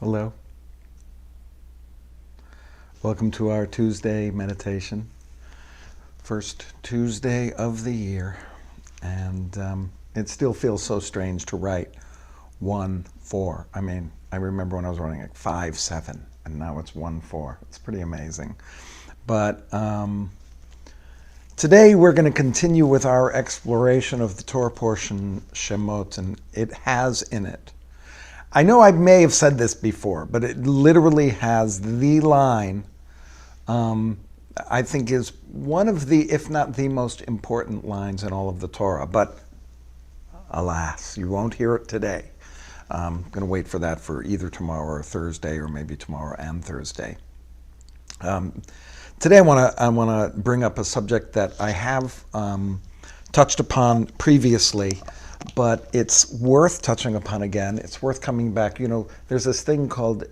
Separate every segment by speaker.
Speaker 1: Hello. Welcome to our Tuesday meditation. First Tuesday of the year. And it still feels so strange to write 1-4. I remember when I was writing like 5-7, and now it's 1-4. It's pretty amazing. But today we're going to continue with our exploration of the Torah portion, Shemot, and it has in it. I know I may have said this before, but it literally has the line, I think is one of the, if not the most important lines in all of the Torah. But alas, you won't hear it today. I'm going to wait for that for either tomorrow or Thursday, or maybe tomorrow and Thursday. Today I want to bring up a subject that I have touched upon previously, but it's worth touching upon again. It's worth coming back. You know, there's this thing called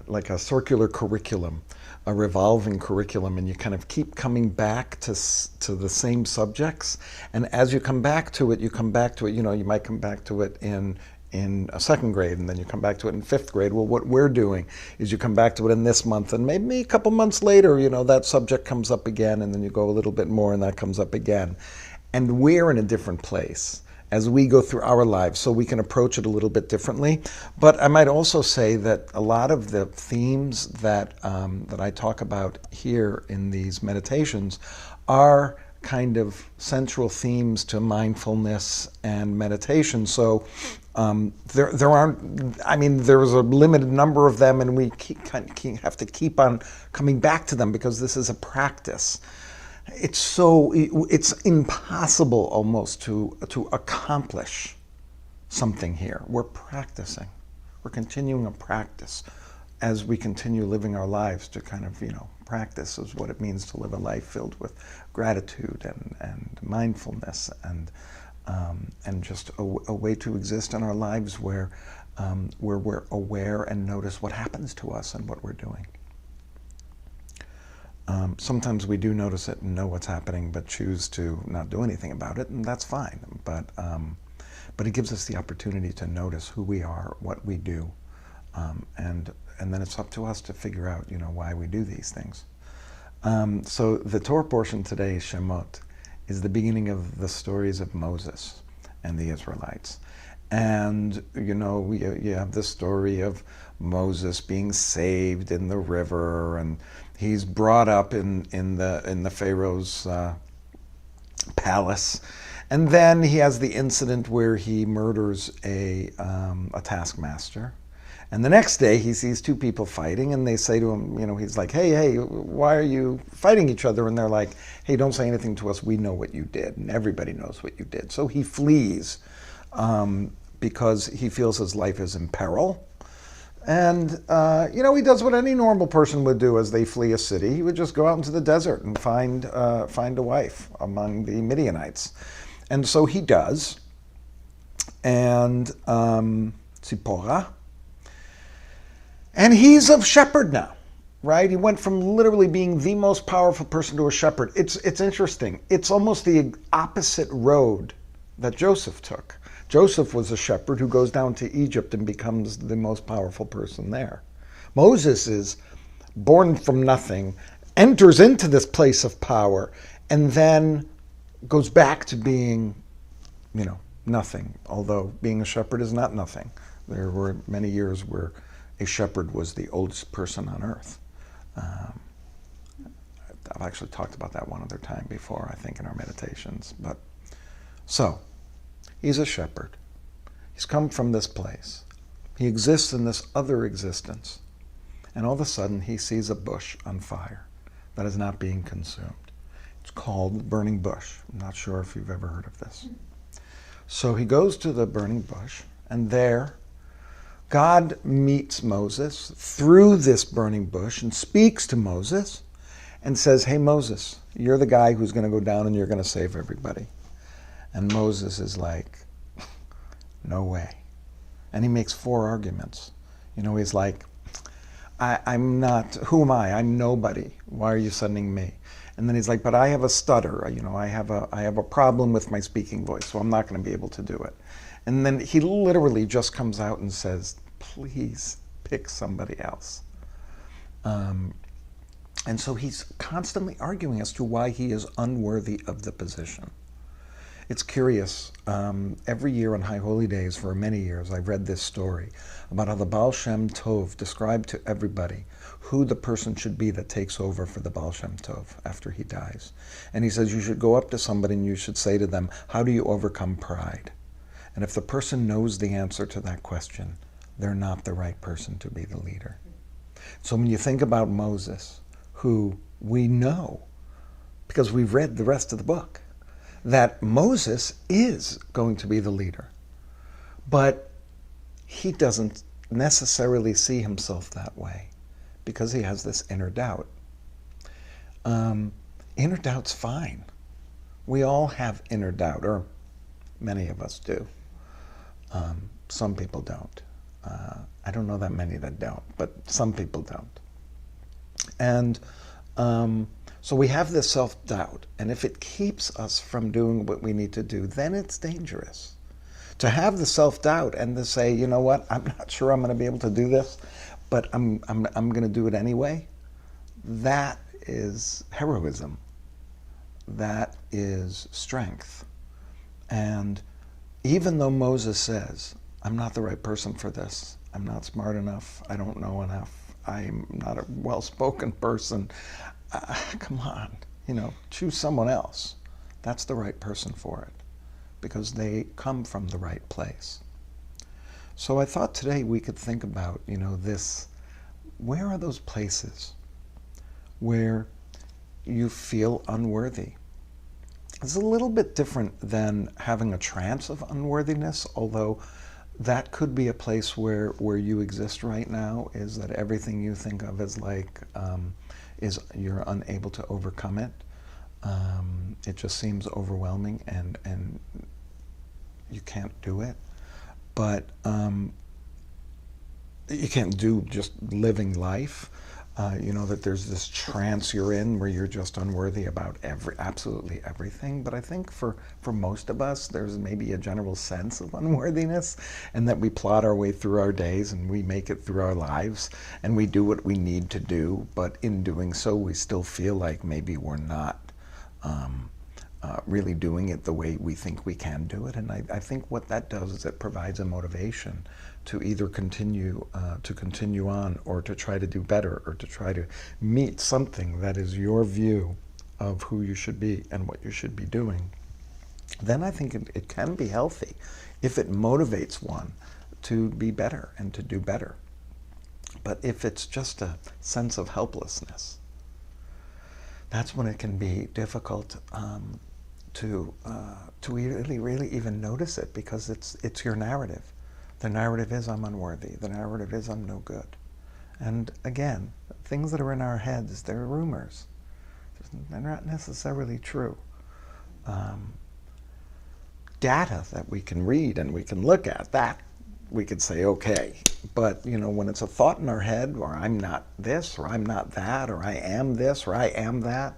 Speaker 1: like a circular curriculum, a revolving curriculum, and you kind of keep coming back to the same subjects. And as you come back to it, you might come back to it in a second grade, and then you come back to it in fifth grade. Well, what we're doing is you come back to it in this month, and maybe a couple months later, that subject comes up again, and then you go a little bit more, and that comes up again. And we're in a different place as we go through our lives, so we can approach it a little bit differently. But I might also say that a lot of the themes that I talk about here in these meditations are kind of central themes to mindfulness and meditation. So there aren't, there's a limited number of them, and we have to keep on coming back to them because this is a practice. It's impossible almost to accomplish something here. We're practicing. We're continuing a practice as we continue living our lives to kind of, practice is what it means to live a life filled with gratitude and mindfulness and just a way to exist in our lives where we're aware and notice what happens to us and what we're doing. Sometimes we do notice it and know what's happening, but choose to not do anything about it, and that's fine. But it gives us the opportunity to notice who we are, what we do, and then it's up to us to figure out, why we do these things. So the Torah portion today, Shemot, is the beginning of the stories of Moses and the Israelites. And, you have the story of Moses being saved in the river, and he's brought up in the Pharaoh's palace. And then he has the incident where he murders a taskmaster. And the next day he sees two people fighting, and they say to him, he's like, hey, why are you fighting each other? And they're like, hey, don't say anything to us. We know what you did, and everybody knows what you did. So he flees because he feels his life is in peril. And, he does what any normal person would do as they flee a city. He would just go out into the desert and find a wife among the Midianites. And so he does. And Tzipporah. And he's a shepherd now, right? He went from literally being the most powerful person to a shepherd. It's interesting. It's almost the opposite road that Joseph took. Joseph was a shepherd who goes down to Egypt and becomes the most powerful person there. Moses is born from nothing, enters into this place of power, and then goes back to being, nothing. Although being a shepherd is not nothing. There were many years where a shepherd was the oldest person on earth. I've actually talked about that one other time before, I think, in our meditations. So, he's a shepherd. He's come from this place. He exists in this other existence. And all of a sudden, he sees a bush on fire that is not being consumed. It's called the burning bush. I'm not sure if you've ever heard of this. So he goes to the burning bush, and there, God meets Moses through this burning bush and speaks to Moses and says, hey, Moses, you're the guy who's going to go down and you're going to save everybody. And Moses is like, no way. And he makes 4 arguments. He's like, I'm not, who am I? I'm nobody. Why are you sending me? And then he's like, but I have a stutter. I have a problem with my speaking voice, so I'm not going to be able to do it. And then he literally just comes out and says, please pick somebody else. And so he's constantly arguing as to why he is unworthy of the position. It's curious. Every year on High Holy Days for many years, I've read this story about how the Baal Shem Tov described to everybody who the person should be that takes over for the Baal Shem Tov after he dies. And he says you should go up to somebody and you should say to them, how do you overcome pride? And if the person knows the answer to that question, they're not the right person to be the leader. So when you think about Moses, who we know, because we've read the rest of the book, that Moses is going to be the leader. But he doesn't necessarily see himself that way because he has this inner doubt. Inner doubt's fine. We all have inner doubt, or many of us do. Some people don't. I don't know that many that don't, but some people don't. And so we have this self-doubt, and if it keeps us from doing what we need to do, then it's dangerous. To have the self-doubt and to say, you know what, I'm not sure I'm going to be able to do this, but I'm going to do it anyway, that is heroism. That is strength. And even though Moses says, I'm not the right person for this, I'm not smart enough, I don't know enough, I'm not a well-spoken person, come on, choose someone else. That's the right person for it, because they come from the right place. So I thought today we could think about, this, where are those places where you feel unworthy? It's a little bit different than having a trance of unworthiness, although that could be a place where you exist right now, is that everything you think of as is you're unable to overcome it. It just seems overwhelming and you can't do it. But you can't do just living life. That there's this trance you're in where you're just unworthy about absolutely everything. But I think for most of us, there's maybe a general sense of unworthiness, and that we plod our way through our days and we make it through our lives and we do what we need to do. But in doing so, we still feel like maybe we're not really doing it the way we think we can do it. And I think what that does is it provides a motivation to either continue on, or to try to do better, or to try to meet something that is your view of who you should be and what you should be doing. Then I think it can be healthy if it motivates one to be better and to do better. But if it's just a sense of helplessness, that's when it can be difficult to really even notice it, because it's your narrative. The narrative is I'm unworthy. The narrative is I'm no good. And again, things that are in our heads, they're rumors. They're not necessarily true. Data that we can read and we can look at, that we could say, okay. But when it's a thought in our head, or I'm not this, or I'm not that, or I am this, or I am that,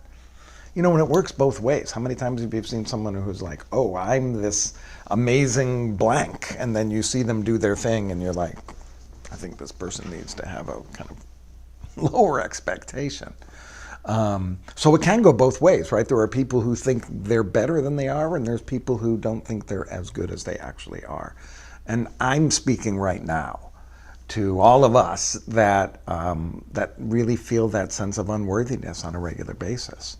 Speaker 1: when it works both ways. How many times have you seen someone who's like, oh, I'm this amazing blank, and then you see them do their thing and you're like, I think this person needs to have a kind of lower expectation. So it can go both ways, right? There are people who think they're better than they are, and there's people who don't think they're as good as they actually are. And I'm speaking right now to all of us that really feel that sense of unworthiness on a regular basis.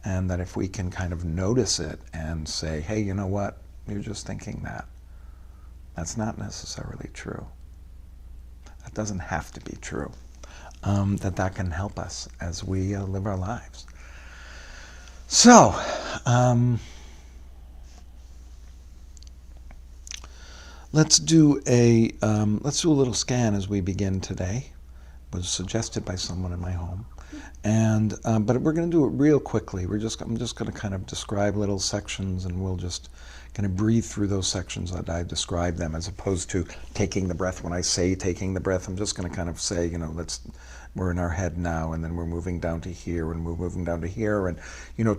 Speaker 1: And that if we can kind of notice it and say, hey, you know what? You're just thinking that. That's not necessarily true. That doesn't have to be true. That can help us as we live our lives. So, let's do a little scan as we begin today. It was suggested by someone in my home. And but we're going to do it real quickly. I'm just going to kind of describe little sections, and we'll just kind of breathe through those sections that I describe them, as opposed to taking the breath. When I say taking the breath, I'm just going to kind of say, we're in our head now, and then we're moving down to here, and we're moving down to here, and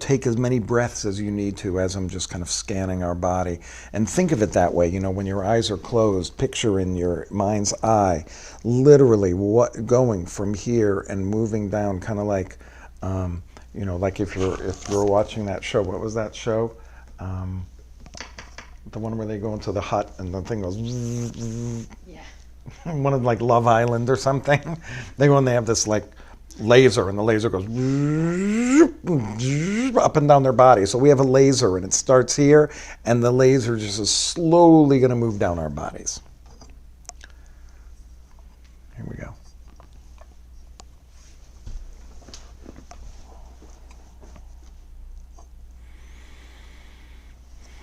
Speaker 1: take as many breaths as you need to, as I'm just kind of scanning our body. And think of it that way. When your eyes are closed, picture in your mind's eye literally what going from here and moving down, kind of like like if you're watching that show. What was that show? The one where they go into the hut and the thing goes. Yeah. One of like Love Island or something. They go and they have this like laser, and the laser goes up and down their body. So we have a laser, and it starts here, and the laser just is slowly going to move down our bodies. Here we go.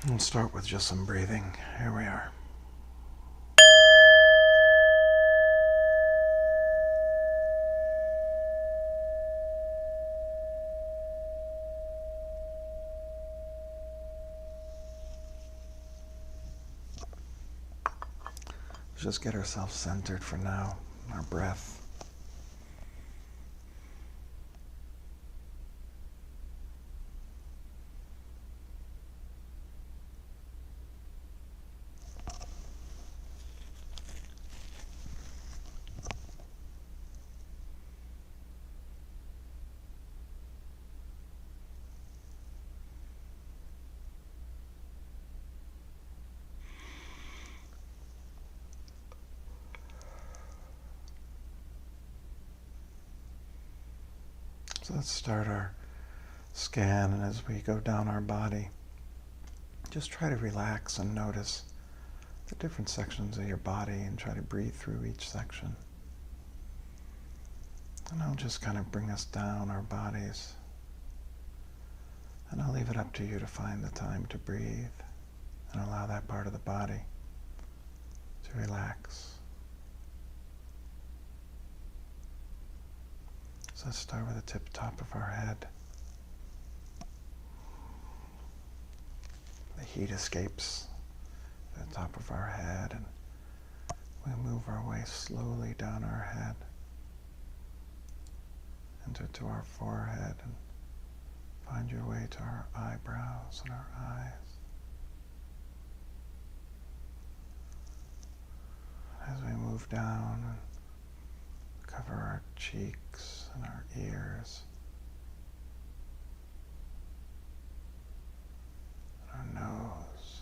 Speaker 1: We'll start with just some breathing. Here we are. Just get ourselves centered for now, our breath. So let's start our scan, and as we go down our body, just try to relax and notice the different sections of your body and try to breathe through each section. And I'll just kind of bring us down our bodies. And I'll leave it up to you to find the time to breathe and allow that part of the body to relax. So let's start with the top of our head. The heat escapes to the top of our head, and we move our way slowly down our head into our forehead, and find your way to our eyebrows and our eyes. As we move down and cover our cheeks and our ears, and our nose,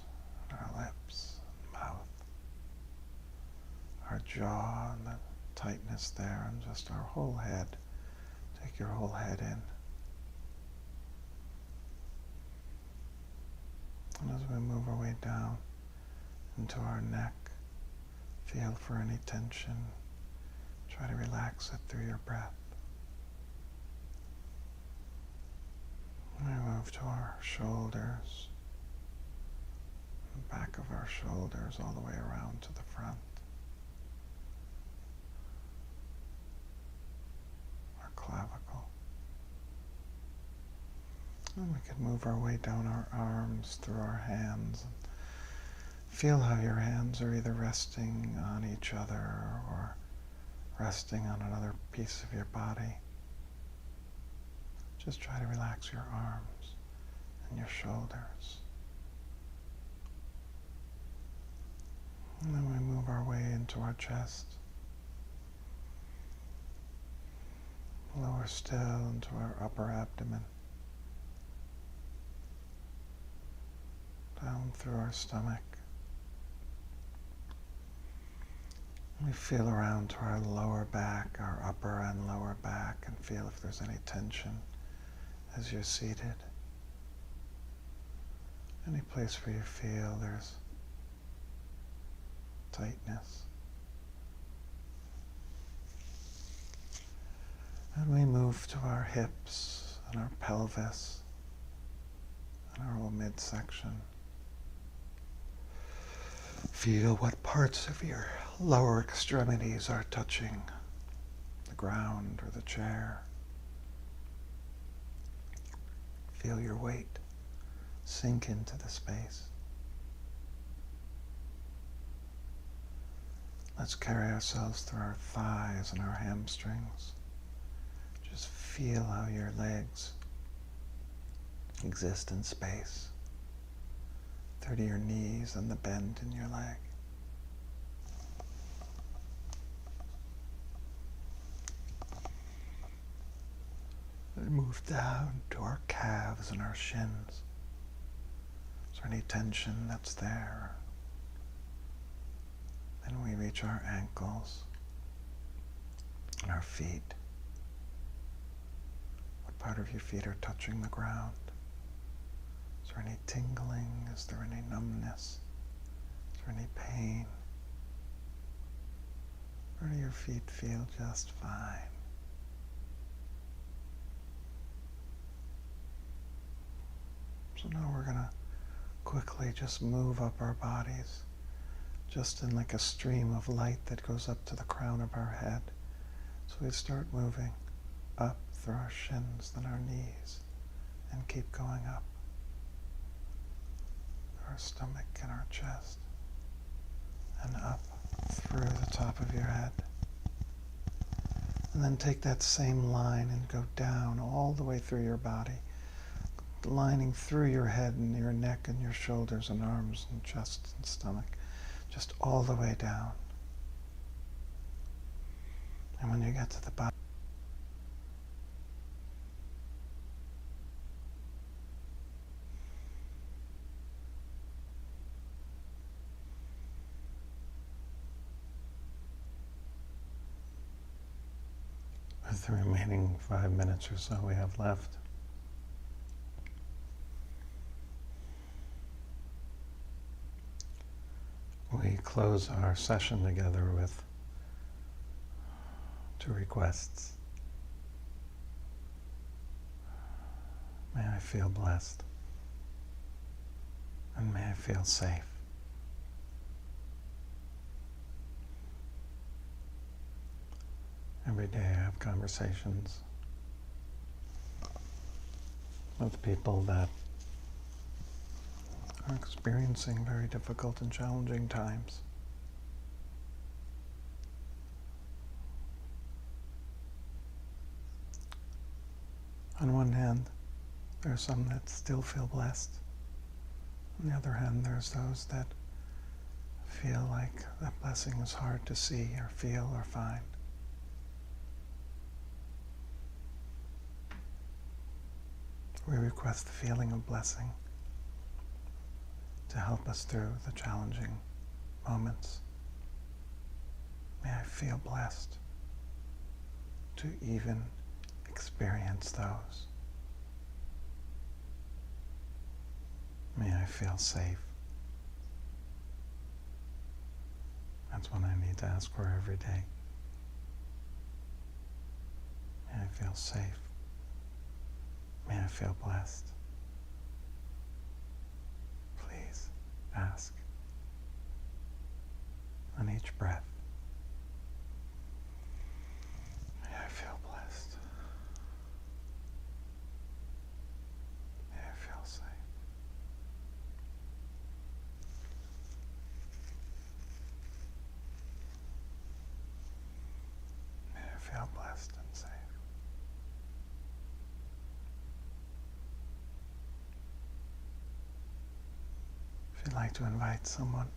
Speaker 1: and our lips, and mouth, our jaw and the tightness there, and just our whole head. Take your whole head in. And as we move our way down into our neck, feel for any tension. Try to relax it through your breath. And we move to our shoulders, the back of our shoulders all the way around to the front. Our clavicle. And we can move our way down our arms through our hands. And feel how your hands are either resting on each other or resting on another piece of your body. Just try to relax your arms and your shoulders. And then we move our way into our chest. Lower still into our upper abdomen. Down through our stomach. We feel around to our lower back, our upper and lower back, and feel if there's any tension as you're seated. Any place where you feel there's tightness. And we move to our hips and our pelvis and our whole midsection. Feel what parts of your lower extremities are touching the ground or the chair. Feel your weight sink into the space. Let's carry ourselves through our thighs and our hamstrings. Just feel how your legs exist in space, through to your knees and the bend in your leg. And move down to our calves and our shins. Is there any tension that's there? Then we reach our ankles and our feet. What part of your feet are touching the ground? Is there any tingling? Is there any numbness? Is there any pain? Or do your feet feel just fine? So now we're going to quickly just move up our bodies, just in like a stream of light that goes up to the crown of our head. So we start moving up through our shins, then our knees, and keep going up through our stomach and our chest, and up through the top of your head. And then take that same line and go down all the way through your body, lining through your head and your neck and your shoulders and arms and chest and stomach, just all the way down. And when you get to the bottom, with the remaining 5 minutes or so we have left, we close our session together with 2 requests. May I feel blessed, and may I feel safe. Every day I have conversations with people that are experiencing very difficult and challenging times. On one hand, there are some that still feel blessed. On the other hand, there's those that feel like that blessing is hard to see or feel or find. We request the feeling of blessing to help us through the challenging moments. May I feel blessed to even experience those. May I feel safe. That's what I need to ask for every day. May I feel safe. May I feel blessed. Please ask on each breath. May I feel blessed. May I feel safe. May I feel blessed and safe. If you'd like to invite someone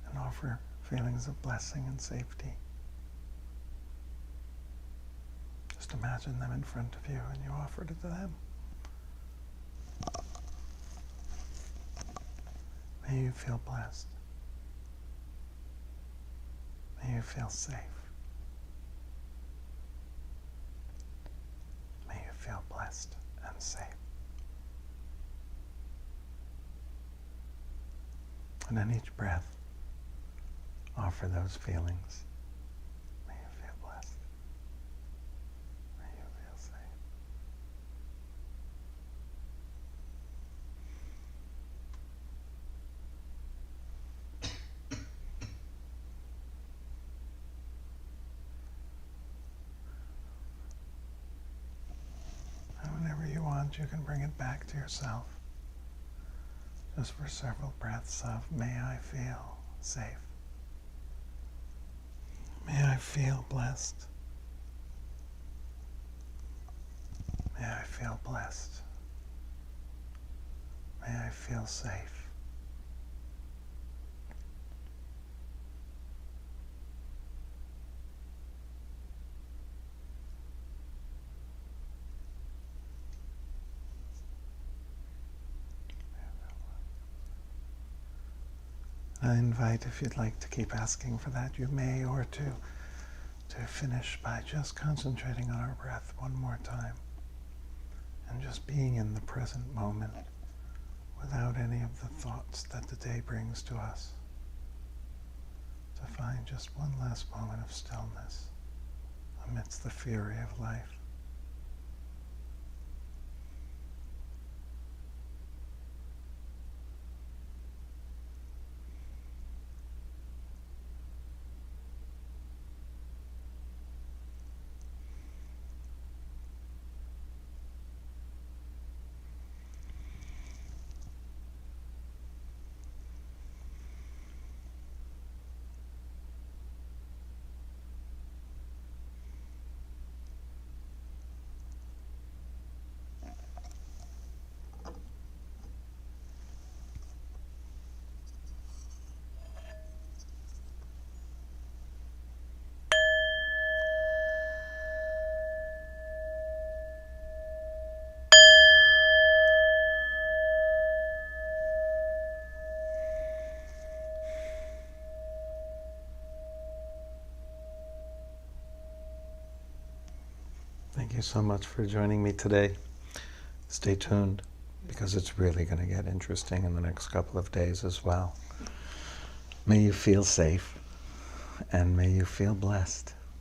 Speaker 1: and offer feelings of blessing and safety, just imagine them in front of you and you offer it to them. May you feel blessed. May you feel safe. May you feel blessed and safe. And in each breath, offer those feelings. May you feel blessed. May you feel safe. And whenever you want, you can bring it back to yourself. Just for several breaths of may I feel safe. May I feel blessed. May I feel blessed. May I feel safe. I invite, if you'd like to keep asking for that, you may, or to finish by just concentrating on our breath one more time and just being in the present moment without any of the thoughts that the day brings to us. To find just one last moment of stillness amidst the fury of life. Thank you so much for joining me today. Stay tuned, because it's really going to get interesting in the next couple of days as well. May you feel safe, and may you feel blessed.